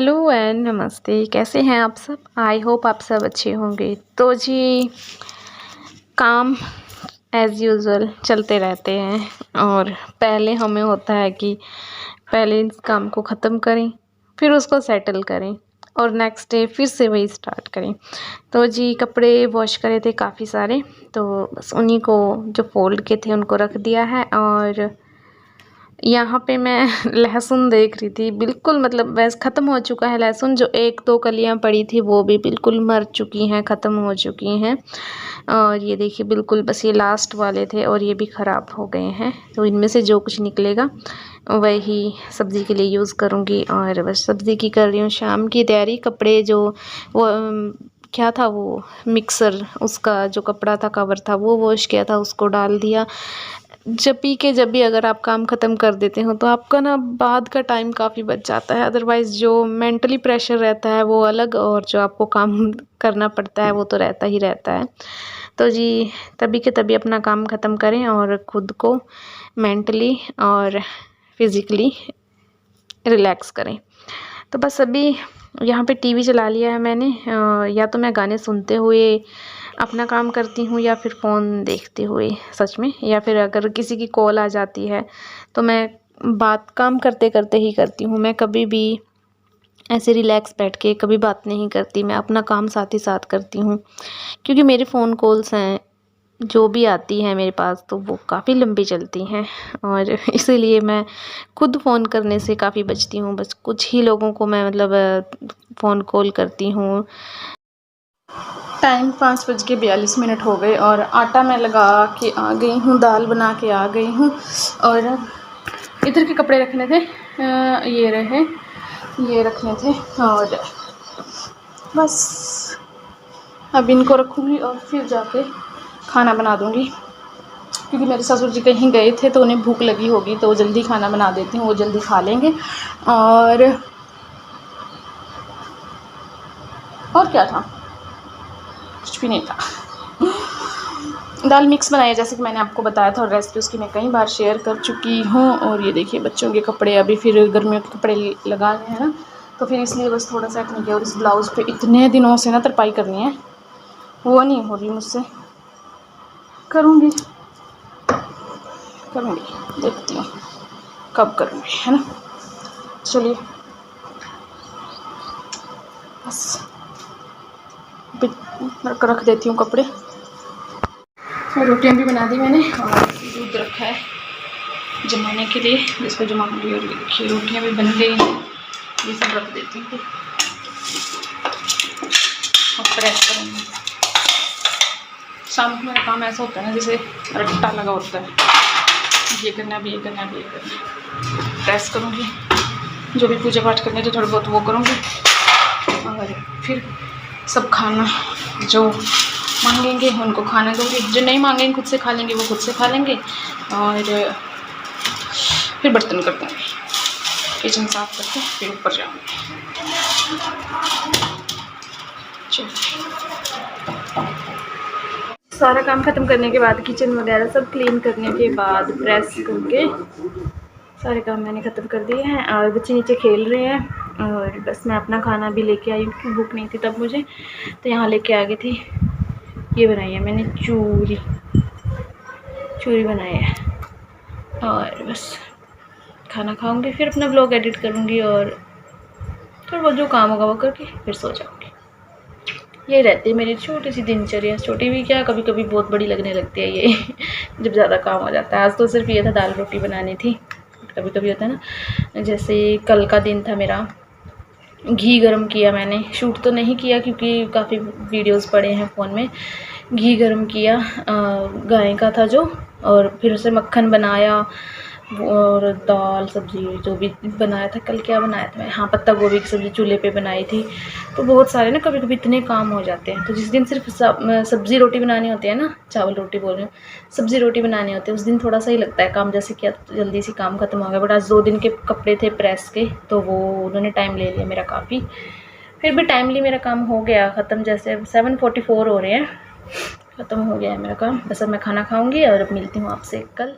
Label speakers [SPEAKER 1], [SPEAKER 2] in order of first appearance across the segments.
[SPEAKER 1] Hello and नमस्ते। कैसे हैं आप सब? आई होप आप सब अच्छे होंगे। तो जी, काम एज़ यूजुअल चलते रहते हैं और पहले हमें होता है कि पहले इस काम को ख़त्म करें, फिर उसको सेटल करें और नेक्स्ट डे फिर से वही स्टार्ट करें। तो जी, कपड़े वॉश करे थे काफ़ी सारे, तो बस उन्हीं को जो फ़ोल्ड के थे उनको रख दिया है। और यहाँ पे मैं लहसुन देख रही थी, बिल्कुल मतलब वैसे ख़त्म हो चुका है लहसुन। जो 1-2 कलियाँ पड़ी थी वो भी बिल्कुल मर चुकी हैं, ख़त्म हो चुकी हैं। और ये देखिए, बिल्कुल बस ये लास्ट वाले थे और ये भी ख़राब हो गए हैं। तो इनमें से जो कुछ निकलेगा वही सब्ज़ी के लिए यूज़ करूँगी। और बस सब्ज़ी की कर रही हूँ शाम की तैयारी। कपड़े जो वो क्या था, वो मिक्सर उसका जो कपड़ा था, कवर था, वो वॉश किया था, उसको डाल दिया। जब भी अगर आप काम ख़त्म कर देते हो तो आपका ना बाद का टाइम काफ़ी बच जाता है। अदरवाइज़ जो मेंटली प्रेशर रहता है वो अलग, और जो आपको काम करना पड़ता है वो तो रहता ही रहता है। तो जी, तभी के तभी अपना काम ख़त्म करें और ख़ुद को मेंटली और फिज़िकली रिलैक्स करें। तो बस अभी यहाँ पे टीवी चला लिया है मैंने। या तो मैं गाने सुनते हुए अपना काम करती हूँ या फिर फ़ोन देखते हुए, सच में। या फिर अगर किसी की कॉल आ जाती है तो मैं बात काम करते करते ही करती हूँ। मैं कभी भी ऐसे रिलैक्स बैठ के कभी बात नहीं करती, मैं अपना काम साथ ही साथ करती हूँ। क्योंकि मेरे फ़ोन कॉल्स हैं जो भी आती हैं मेरे पास, तो वो काफ़ी लंबी चलती हैं और इसीलिए मैं खुद फ़ोन करने से काफ़ी बचती हूँ। बस कुछ ही लोगों को मैं मतलब फ़ोन कॉल करती हूँ। टाइम 5:42 हो गए और आटा मैं लगा के आ गई हूँ, दाल बना के आ गई हूँ। और इधर के कपड़े रखने थे, ये रखने थे। और बस अब इनको रखूँगी और फिर जाके खाना बना दूँगी। क्योंकि मेरे ससुर जी कहीं गए थे तो उन्हें भूख लगी होगी, तो जल्दी खाना बना देती हूँ, वो जल्दी खा लेंगे। और क्या था, कुछ भी नहीं था। दाल मिक्स बनाई है, जैसे कि मैंने आपको बताया था, और रेसिपी उसकी मैं कई बार शेयर कर चुकी हूँ। और ये देखिए, बच्चों के कपड़े अभी फिर गर्मियों के कपड़े लगा रहे हैं ना, तो फिर इसलिए बस थोड़ा सा नहीं किया। और इस ब्लाउज़ पे इतने दिनों से ना तरपाई करनी है, वो नहीं हो रही मुझसे। करूँगी, देखती हूँ कब करूँगी, है ना। चलिए, बस रख देती हूँ कपड़े। और रोटियाँ भी बना दी मैंने और दूध रखा है जमाने के लिए, जिसको जमा ली। और ये देखिए, रोटियाँ भी बन गई, ये सब रख देती हूँ और प्रेस करूँगी। शाम को मेरा काम ऐसा होता है ना, जैसे रट्टा लगा होता है, ये करना है, ये करना है, ये करना है। प्रेस करूँगी, जो भी पूजा पाठ करने थे थोड़ा बहुत वो करूँगी। और फिर सब खाना जो मांगेंगे उनको खाना दूँगी, जो नहीं मांगेंगे खुद से खा लेंगे वो खुद से खा लेंगे। और फिर बर्तन कर दूँगी, किचन साफ करके फिर ऊपर जाऊँगी। सारा काम ख़त्म करने के बाद, किचन वगैरह सब क्लीन करने के बाद, प्रेस करके सारे काम मैंने ख़त्म कर दिए हैं। और बच्चे नीचे खेल रहे हैं और बस मैं अपना खाना भी लेके आई हूँ, क्योंकि भूख नहीं थी तब मुझे, तो यहाँ लेके आ गई थी। ये बनाई है मैंने चूरी बनाई है। और बस खाना खाऊंगी, फिर अपना व्लॉग एडिट करूँगी और फिर वो जो काम होगा वो करके फिर सो जाऊँगी। ये रहती है मेरी छोटी सी दिनचर्या। छोटी भी क्या, कभी कभी बहुत बड़ी लगने लगती है ये जब ज़्यादा काम हो जाता है। आज तो सिर्फ ये था, दाल रोटी बनानी थी। कभी कभी होता है ना, जैसे कल का दिन था मेरा, घी गरम किया मैंने। शूट तो नहीं किया क्योंकि काफ़ी वीडियोस पड़े हैं फ़ोन में। घी गरम किया गाय का था जो, और फिर उसे मक्खन बनाया और दाल सब्ज़ी जो भी बनाया था। कल क्या बनाया था मैं, हाँ, पत्ता गोभी की सब्ज़ी चूल्हे पे बनाई थी। तो बहुत सारे ना, कभी कभी इतने काम हो जाते हैं। तो जिस दिन सिर्फ सब्ज़ी रोटी बनानी होती है ना, चावल रोटी बोल रही हूँ, सब्ज़ी रोटी बनानी होती है, उस दिन थोड़ा सा ही लगता है काम, जैसे क्या जल्दी से काम ख़त्म हो गया। बट आज 2 दिन के कपड़े थे प्रेस के, तो वो उन्होंने टाइम ले लिया मेरा काफ़ी। फिर भी टाइमली मेरा काम हो गया ख़त्म। जैसे 7:44 हो रहे हैं, ख़त्म हो गया है मेरा काम। बस अब मैं खाना खाऊंगी और अब मिलती हूँ आपसे कल।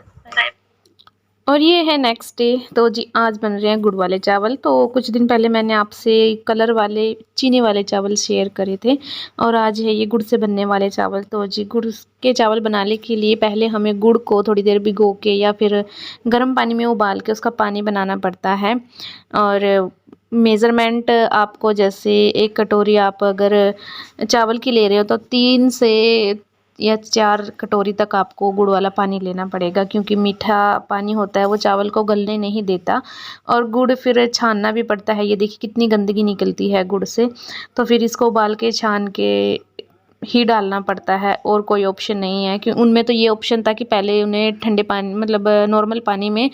[SPEAKER 1] और ये है नेक्स्ट डे। तो जी आज बन रहे हैं गुड़ वाले चावल। तो कुछ दिन पहले मैंने आपसे कलर वाले चीनी वाले चावल शेयर करे थे और आज है ये गुड़ से बनने वाले चावल। तो जी गुड़ के चावल बनाने के लिए पहले हमें गुड़ को थोड़ी देर भिगो के या फिर गर्म पानी में उबाल के उसका पानी बनाना पड़ता है। और मेज़रमेंट आपको जैसे 1 कटोरी आप अगर चावल की ले रहे हो तो 3 से या 4 कटोरी तक आपको गुड़ वाला पानी लेना पड़ेगा, क्योंकि मीठा पानी होता है वो चावल को गलने नहीं देता और गुड़ फिर छानना भी पड़ता है। ये देखिए कितनी गंदगी निकलती है गुड़ से, तो फिर इसको उबाल के छान के ही डालना पड़ता है और कोई ऑप्शन नहीं है। कि उनमें तो ये ऑप्शन था कि पहले उन्हें ठंडे पानी मतलब नॉर्मल पानी में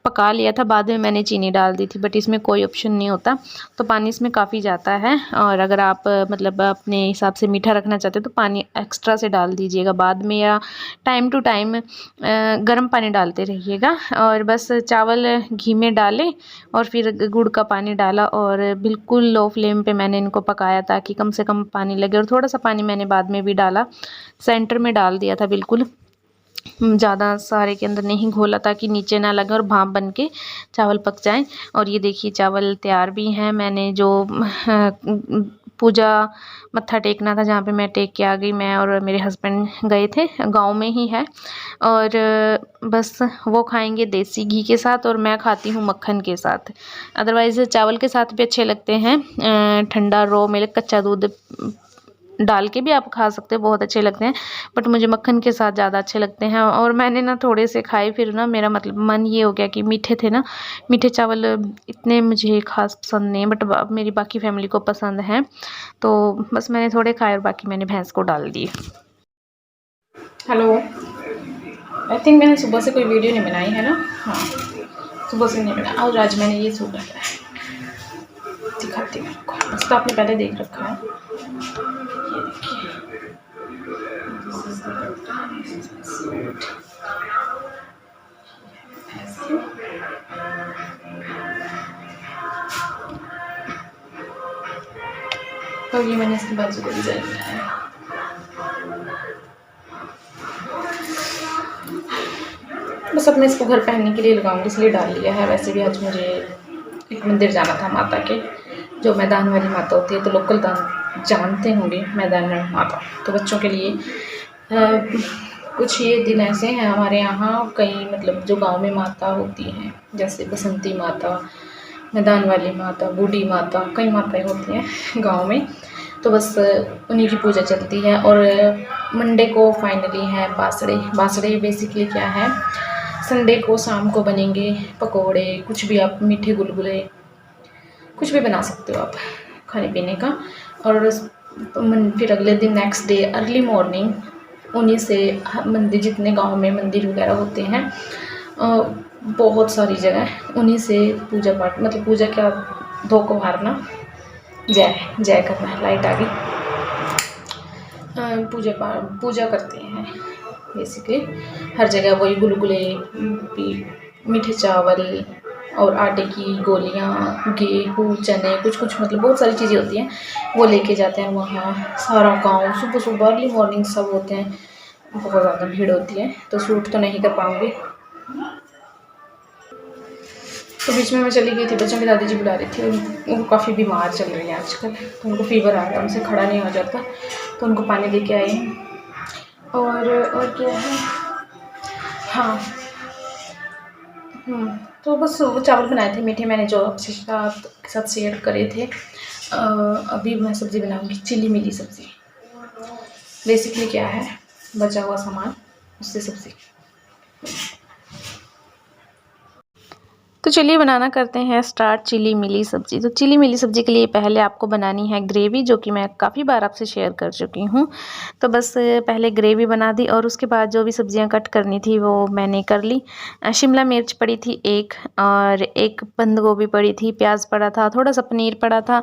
[SPEAKER 1] पका लिया था, बाद में मैंने चीनी डाल दी थी, बट इसमें कोई ऑप्शन नहीं होता। तो पानी इसमें काफ़ी जाता है और अगर आप मतलब अपने हिसाब से मीठा रखना चाहते हो तो पानी एक्स्ट्रा से डाल दीजिएगा बाद में, या टाइम टू टाइम गर्म पानी डालते रहिएगा। और बस चावल घी में डालें और फिर गुड़ का पानी डाला और बिल्कुल लो फ्लेम पे मैंने इनको पकाया ताकि कम से कम पानी लगे। और थोड़ा सा पानी मैंने बाद में भी डाला, सेंटर में डाल दिया था बिल्कुल, ज़्यादा सारे के अंदर नहीं घोला ताकि नीचे ना लगे और भाप बन के चावल पक जाएं। और ये देखिए चावल तैयार भी हैं। मैंने जो पूजा मत्था टेकना था जहाँ पे मैं टेक के आ गई, मैं और मेरे हस्बैंड गए थे, गांव में ही है। और बस वो खाएंगे देसी घी के साथ और मैं खाती हूँ मक्खन के साथ। अदरवाइज़ चावल के साथ भी अच्छे लगते हैं, ठंडा रो मिल्क कच्चा दूध डाल के भी आप खा सकते हो, बहुत अच्छे लगते हैं, बट मुझे मक्खन के साथ ज़्यादा अच्छे लगते हैं। और मैंने ना थोड़े से खाए, फिर ना मेरा मतलब मन ये हो गया कि मीठे थे ना, मीठे चावल इतने मुझे खास पसंद नहीं, बट मेरी बाकी फैमिली को पसंद हैं, तो बस मैंने थोड़े खाए और बाकी मैंने भैंस को डाल दिए। हेलो, आई थिंक मैंने सुबह से कोई वीडियो नहीं बनाई है ना। हाँ, सुबह से नहीं बनाया। और आज मैंने ये सूट डाला है, दिखाती हूँ आपको। बस तो आपने पहले देख रखा है, ये देखिए, दिस इज द सूट। ऐसे और ये मैंने इसके बाजू को डिजाइन बनाया है। बस अब मैं इसको घर पहनने के लिए लगाऊंगी इसलिए डाल लिया है। वैसे भी आज मुझे एक मंदिर जाना था माता के, जो मैदान वाली माता होती है, तो लोकल जानते होंगे मैदान माता। तो बच्चों के लिए कुछ ये दिन ऐसे हैं हमारे यहाँ, कई मतलब जो गांव में माता होती हैं, जैसे बसंती माता, मैदान वाली माता, बूढ़ी माता, कई माताएं होती हैं गांव में, तो बस उन्हीं की पूजा चलती है। और मंडे को फाइनली है बासड़े। बासड़े बेसिकली क्या है, संडे को शाम को बनेंगे पकोड़े, कुछ भी आप मीठे गुलगुले कुछ भी बना सकते हो आप खाने पीने का। और फिर अगले दिन नेक्स्ट डे अर्ली मॉर्निंग उन्हीं से मंदिर, जितने गांव में मंदिर वगैरह होते हैं बहुत सारी जगह, उन्हीं से पूजा पाठ, मतलब पूजा क्या, धोको मारना, जय जय करना, लाइट आ गई, पूजा करते हैं बेसिकली। हर जगह वही गुलगुले, मीठे चावल और आटे की गोलियाँ, गेहूँ, चने, कुछ कुछ मतलब बहुत सारी चीज़ें होती हैं, वो लेके जाते हैं वहाँ। सारा गांव सुबह सुबह अर्ली मॉर्निंग सब होते हैं, बहुत ज़्यादा भीड़ होती है, तो शूट तो नहीं कर पाऊँगी। तो बीच में मैं चली गई थी, बच्चों की दादी जी बुला रही थी, उनको काफ़ी बीमार चल रही है आजकल, तो उनको फीवर आ रहा है, उनसे खड़ा नहीं हो जाता, तो उनको पानी दे के आई। और क्या है, हाँ, तो बस वो चावल बनाए थे मीठे, मैंने जो आपके साथ शेयर करे थे। अभी मैं सब्ज़ी बनाऊंगी, चिली मिली सब्ज़ी। बेसिकली क्या है, बचा हुआ सामान उससे सब्ज़ी। तो चलिए बनाना करते हैं स्टार्ट चिली मिली सब्ज़ी। तो चिली मिली सब्ज़ी के लिए पहले आपको बनानी है ग्रेवी, जो कि मैं काफ़ी बार आपसे शेयर कर चुकी हूँ। तो बस पहले ग्रेवी बना दी और उसके बाद जो भी सब्ज़ियाँ कट करनी थी वो मैंने कर ली। शिमला मिर्च पड़ी थी एक, और एक बंद गोभी पड़ी थी, प्याज पड़ा था, थोड़ा सा पनीर पड़ा था।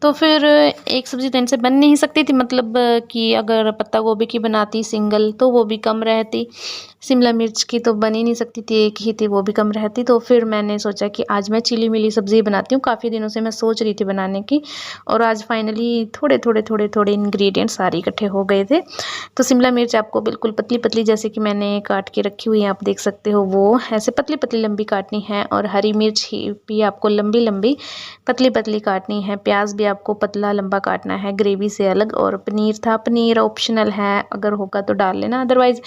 [SPEAKER 1] तो फिर एक सब्ज़ी तो इनसे बन नहीं सकती थी, मतलब कि अगर पत्ता गोभी की बनाती सिंगल तो वो भी कम रहती, शिमला मिर्च की तो बन ही नहीं सकती थी, एक ही थी वो भी कम रहती। तो फिर मैंने सोचा कि आज मैं चिली मिली सब्ज़ी बनाती हूँ। काफ़ी दिनों से मैं सोच रही थी बनाने की और आज फाइनली थोड़े इंग्रेडिएंट सारे इकट्ठे हो गए थे। तो शिमला मिर्च आपको बिल्कुल पतली पतली जैसे कि मैंने काट के रखी हुई है, आप देख सकते हो, वो ऐसे पतली पतली लंबी काटनी है। और हरी मिर्च भी आपको लंबी लंबी पतली पतली काटनी है। प्याज भी आपको पतला लंबा काटना है, ग्रेवी से अलग। और पनीर था, पनीर ऑप्शनल है, अगर होगा तो डाल लेना, अदरवाइज़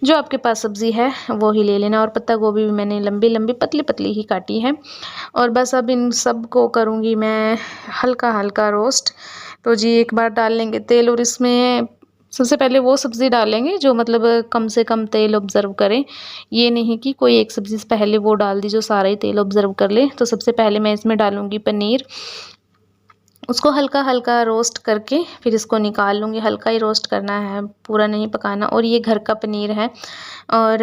[SPEAKER 1] जो आपके पास सब्ज़ी है वो ही ले लेना। और पत्ता गोभी भी मैंने लंबी लंबी पतली पतली ही काटी है। और बस अब इन सब को करूँगी मैं हल्का हल्का रोस्ट। तो जी एक बार डाल लेंगे तेल और इसमें सबसे पहले वो सब्ज़ी डालेंगे जो मतलब कम से कम तेल ऑब्ज़र्व करें। ये नहीं कि कोई एक सब्ज़ी से पहले वो डाल दी जो सारा ही तेल ऑब्ज़र्व कर ले। तो सबसे पहले मैं इसमें डालूँगी पनीर, उसको हल्का हल्का रोस्ट करके फिर इसको निकाल लूँगी। हल्का ही रोस्ट करना है, पूरा नहीं पकाना। और ये घर का पनीर है और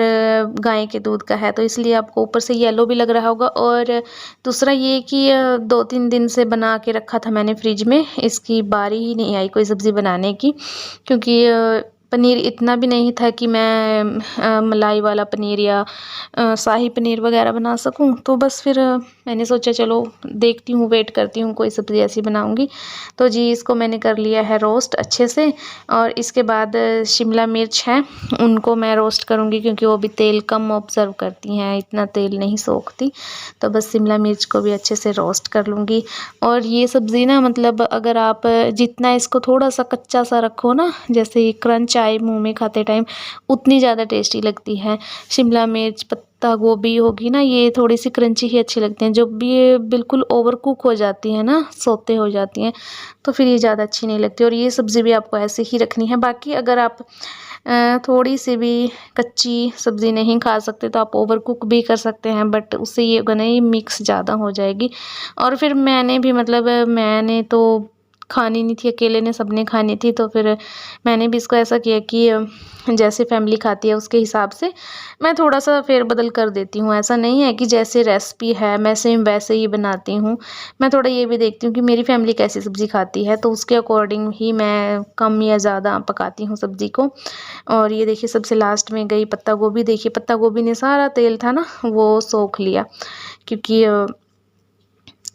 [SPEAKER 1] गाय के दूध का है, तो इसलिए आपको ऊपर से येलो भी लग रहा होगा। और दूसरा ये कि 2-3 दिन से बना के रखा था मैंने फ्रिज में, इसकी बारी ही नहीं आई कोई सब्ज़ी बनाने की, क्योंकि पनीर इतना भी नहीं था कि मैं मलाई वाला पनीर या शाही पनीर वगैरह बना सकूं। तो बस फिर मैंने सोचा चलो देखती हूँ, वेट करती हूँ, कोई सब्ज़ी ऐसी बनाऊंगी। तो जी इसको मैंने कर लिया है रोस्ट अच्छे से। और इसके बाद शिमला मिर्च है, उनको मैं रोस्ट करूँगी क्योंकि वो भी तेल कम ऑब्ज़र्व करती हैं, इतना तेल नहीं सोखती। तो बस शिमला मिर्च को भी अच्छे से रोस्ट कर लूँगी। और ये सब्ज़ी ना मतलब अगर आप जितना इसको थोड़ा सा कच्चा सा रखो ना, जैसे क्रंच आए मुंह में खाते टाइम, उतनी ज़्यादा टेस्टी लगती है। शिमला मिर्च, पत्ता गोभी होगी ना, ये थोड़ी सी क्रंची ही अच्छी लगती हैं। जब भी ये बिल्कुल ओवर कुक हो जाती है ना, सोते हो जाती हैं, तो फिर ये ज़्यादा अच्छी नहीं लगती। और ये सब्ज़ी भी आपको ऐसे ही रखनी है। बाकी अगर आप थोड़ी सी भी कच्ची सब्ज़ी नहीं खा सकते तो आप ओवर कुक भी कर सकते हैं, बट उससे ये होगा ना, ये मिक्स ज़्यादा हो जाएगी। और फिर मैंने भी मतलब मैंने तो खानी नहीं थी, अकेले ने सबने खानी थी, तो फिर मैंने भी इसको ऐसा किया कि जैसे फैमिली खाती है उसके हिसाब से मैं थोड़ा सा फेरबदल कर देती हूँ। ऐसा नहीं है कि जैसे रेसिपी है मैं सेम वैसे ही बनाती हूँ, मैं थोड़ा ये भी देखती हूँ कि मेरी फैमिली कैसी सब्ज़ी खाती है, तो उसके अकॉर्डिंग ही मैं कम या ज़्यादा पकाती हूँ सब्ज़ी को। और ये देखिए सबसे लास्ट में गई पत्ता गोभी। देखिए पत्ता गोभी ने सारा तेल था ना वो सोख लिया, क्योंकि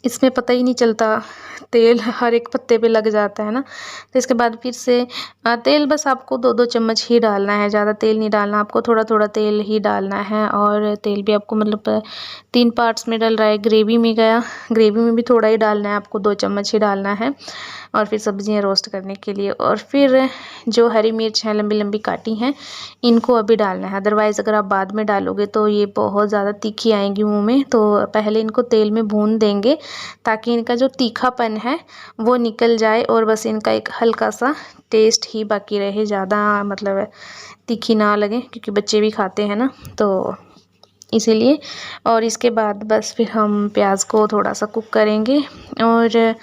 [SPEAKER 1] इसमें पता ही नहीं चलता, तेल हर एक पत्ते पे लग जाता है ना। तो इसके बाद फिर से तेल बस आपको 2-2 चम्मच ही डालना है, ज़्यादा तेल नहीं डालना, आपको थोड़ा थोड़ा तेल ही डालना है। और तेल भी आपको मतलब 3 पार्ट्स में डल रहा है, ग्रेवी में गया, ग्रेवी में भी थोड़ा ही डालना है, आपको 2 चम्मच ही डालना है। और फिर सब्जियां रोस्ट करने के लिए, और फिर जो हरी मिर्च है लंबी लंबी काटी हैं, इनको अभी डालना है। अदरवाइज़ अगर आप बाद में डालोगे तो ये बहुत ज़्यादा तीखी आएंगी मुंह में, तो पहले इनको तेल में भून देंगे ताकि इनका जो तीखापन है वो निकल जाए और बस इनका एक हल्का सा टेस्ट ही बाकी रहे, ज़्यादा मतलब तीखी ना लगे, क्योंकि बच्चे भी खाते हैं ना, तो इसीलिए। और इसके बाद बस फिर हम प्याज को थोड़ा सा कुक करेंगे। और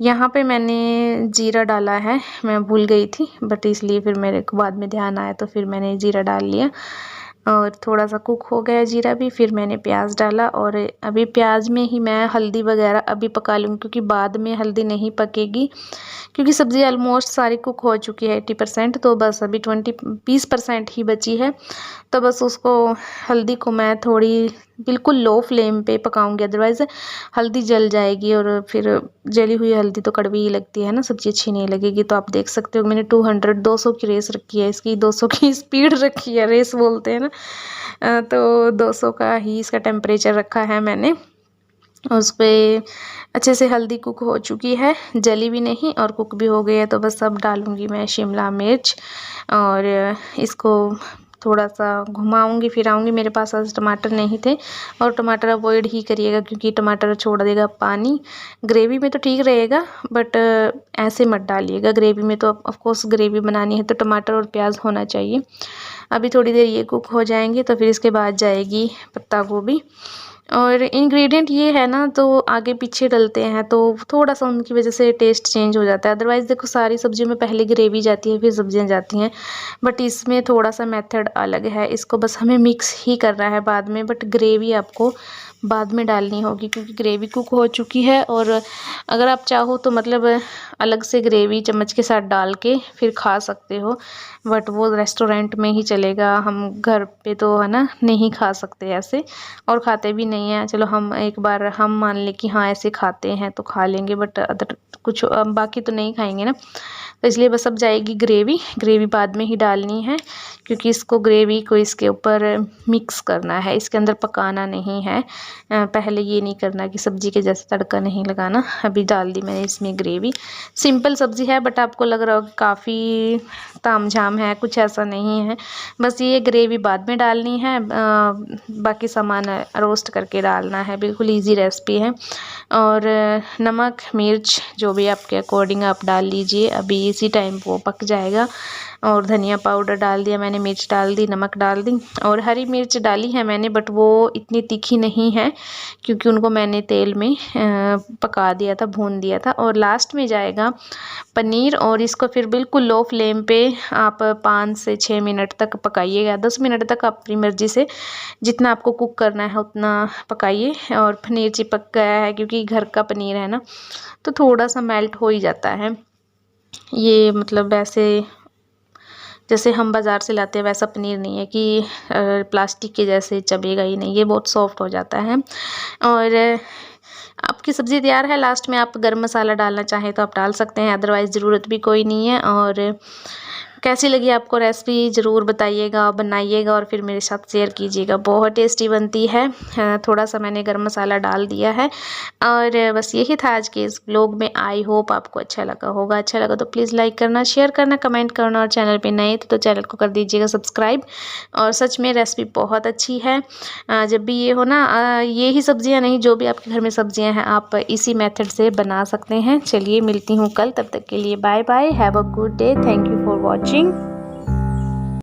[SPEAKER 1] यहाँ पे मैंने जीरा डाला है, मैं भूल गई थी, बट इसलिए फिर मेरे को बाद में ध्यान आया तो फिर मैंने जीरा डाल लिया। और थोड़ा सा कुक हो गया जीरा भी, फिर मैंने प्याज डाला। और अभी प्याज में ही मैं हल्दी वगैरह अभी पका लूँगी, क्योंकि बाद में हल्दी नहीं पकेगी, क्योंकि सब्ज़ी ऑलमोस्ट सारी कुक हो चुकी है 80%, तो बस अभी 20% ही बची है। तो बस उसको हल्दी को मैं थोड़ी बिल्कुल लो फ्लेम पे पकाऊंगी, अदरवाइज़ हल्दी जल जाएगी, और फिर जली हुई हल्दी तो कड़वी ही लगती है ना, सब्ज़ी अच्छी नहीं लगेगी। तो आप देख सकते हो मैंने 200 की रेस रखी है, इसकी 200 की स्पीड रखी है, रेस बोलते हैं ना, तो 200 का ही इसका टेम्परेचर रखा है मैंने। उस पर अच्छे से हल्दी कुक हो चुकी है, जली भी नहीं और कुक भी हो गई है। तो बस अब डालूँगी मैं शिमला मिर्च और इसको थोड़ा सा घुमाऊंगी फिराऊंगी। मेरे पास आज टमाटर नहीं थे, और टमाटर अवॉइड ही करिएगा क्योंकि टमाटर छोड़ देगा पानी। ग्रेवी में तो ठीक रहेगा, बट ऐसे मत डालिएगा, ग्रेवी में तो ऑफ कोर्स ग्रेवी बनानी है तो टमाटर और प्याज होना चाहिए। अभी थोड़ी देर ये कुक हो जाएंगे तो फिर इसके बाद जाएगी पत्ता गोभी। और इंग्रेडिएंट ये है ना, तो आगे पीछे डलते हैं तो थोड़ा सा उनकी वजह से टेस्ट चेंज हो जाता है। अदरवाइज़ देखो सारी सब्जियों में पहले ग्रेवी जाती है फिर सब्जियां जाती हैं, बट इसमें थोड़ा सा मेथड अलग है, इसको बस हमें मिक्स ही करना है बाद में। बट ग्रेवी आपको बाद में डालनी होगी क्योंकि ग्रेवी कुक हो चुकी है। और अगर आप चाहो तो मतलब अलग से ग्रेवी चम्मच के साथ डाल के फिर खा सकते हो, बट वो रेस्टोरेंट में ही चलेगा। हम घर पे तो है ना नहीं खा सकते ऐसे, और खाते भी नहीं हैं। चलो हम एक बार हम मान लें कि हाँ ऐसे खाते हैं तो खा लेंगे, बट अदर कुछ बाकी तो नहीं खाएंगे ना। तो इसलिए बस अब जाएगी ग्रेवी। ग्रेवी बाद में ही डालनी है क्योंकि इसको ग्रेवी को इसके ऊपर मिक्स करना है, इसके अंदर पकाना नहीं है। पहले ये नहीं करना कि सब्जी के जैसे तड़का नहीं लगाना। अभी डाल दी मैंने इसमें ग्रेवी। सिंपल सब्जी है बट आपको लग रहा होगा काफ़ी तामझाम है, कुछ ऐसा नहीं है। बस ये ग्रेवी बाद में डालनी है, बाकी सामान रोस्ट करके डालना है। बिल्कुल ईजी रेसिपी है। और नमक मिर्च जो भी आपके अकॉर्डिंग आप डाल लीजिए, अभी इसी टाइम वो पक जाएगा। और धनिया पाउडर डाल दिया मैंने, मिर्च डाल दी, नमक डाल दी, और हरी मिर्च डाली है मैंने बट वो इतनी तीखी नहीं है क्योंकि उनको मैंने तेल में पका दिया था, भून दिया था। और लास्ट में जाएगा पनीर, और इसको फिर बिल्कुल लो फ्लेम पे आप 5 से 6 मिनट तक पकाइएगा। 10 मिनट तक अपनी मर्ज़ी से जितना आपको कुक करना है उतना पकाइए। और पनीर चिपक गया है क्योंकि घर का पनीर है ना, तो थोड़ा सा मेल्ट हो ही जाता है। ये मतलब ऐसे जैसे हम बाज़ार से लाते हैं वैसा पनीर नहीं है कि प्लास्टिक के जैसे चबेगा ही नहीं, ये बहुत सॉफ्ट हो जाता है। और आपकी सब्ज़ी तैयार है। लास्ट में आप गरम मसाला डालना चाहें तो आप डाल सकते हैं, अदरवाइज़ ज़रूरत भी कोई नहीं है। और कैसी लगी आपको रेसिपी ज़रूर बताइएगा, बनाइएगा और फिर मेरे साथ शेयर कीजिएगा। बहुत टेस्टी बनती है। थोड़ा सा मैंने गरम मसाला डाल दिया है। और बस यही था आज के इस व्लॉग में। आई होप आपको अच्छा लगा होगा। अच्छा लगा तो प्लीज़ लाइक करना, शेयर करना, कमेंट करना, और चैनल पे नए तो चैनल को कर दीजिएगा सब्सक्राइब। और सच में रेसिपी बहुत अच्छी है। जब भी ये हो ना, ये ही सब्जियां नहीं, जो भी आपके घर में सब्जियां हैं आप इसी मेथड से बना सकते हैं। चलिए मिलती हूँ कल, तब तक के लिए bye bye, have a good day, thank you for watching.